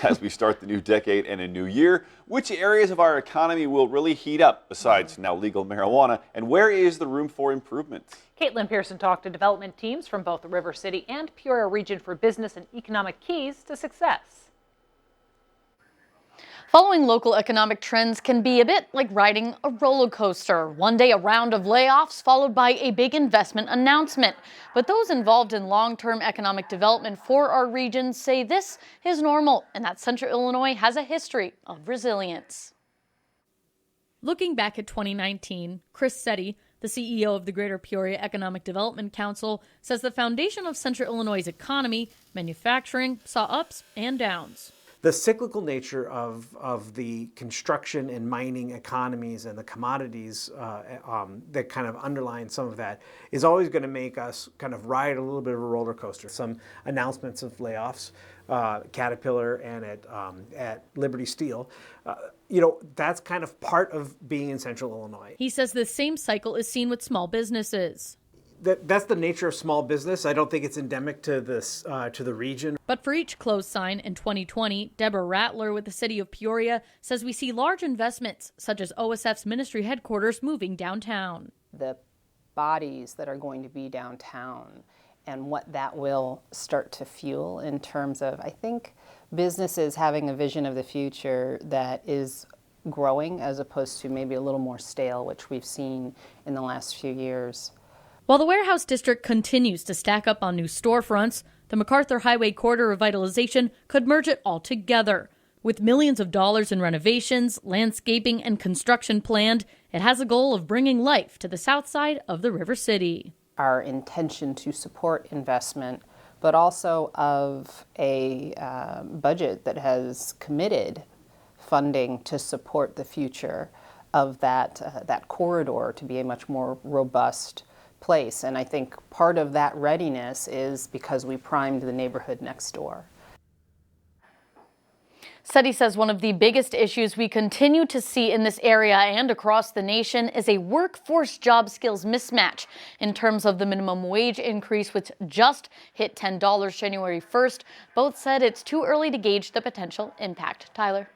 As we start the new decade and a new year, which areas of our economy will really heat up besides now legal marijuana, and where is the room for improvement? Caitlin Pearson talked to development teams from both the River City and Peoria region for business and economic keys to success. Following local economic trends can be a bit like riding a roller coaster. One day a round of layoffs followed by a big investment announcement. But those involved in long-term economic development for our region say this is normal and that Central Illinois has a history of resilience. Looking back at 2019, Chris Setti, the CEO of the Greater Peoria Economic Development Council, says the foundation of Central Illinois' economy, manufacturing, saw ups and downs. The cyclical nature of the construction and mining economies and the commodities that kind of underline some of that is always going to make us kind of ride a little bit of a roller coaster. Some announcements of layoffs, Caterpillar and at Liberty Steel, that's kind of part of being in Central Illinois. He says the same cycle is seen with small businesses. That's the nature of small business. I don't think it's endemic to this to the region. But for each closed sign in 2020, Deborah Rattler with the city of Peoria says we see large investments, such as OSF's ministry headquarters moving downtown. The bodies that are going to be downtown and what that will start to fuel in terms of, I think, businesses having a vision of the future that is growing as opposed to maybe a little more stale, which we've seen in the last few years. While the warehouse district continues to stack up on new storefronts, the MacArthur Highway corridor revitalization could merge it all together. With millions of dollars in renovations, landscaping, and construction planned, it has a goal of bringing life to the south side of the River City. Our intention to support investment, but also of a budget that has committed funding to support the future of that corridor to be a much more robust place. And I think part of that readiness is because we primed the neighborhood next door. Setti says one of the biggest issues we continue to see in this area and across the nation is a workforce job skills mismatch in terms of the minimum wage increase, which just hit $10 January 1st. Both said it's too early to gauge the potential impact. Tyler.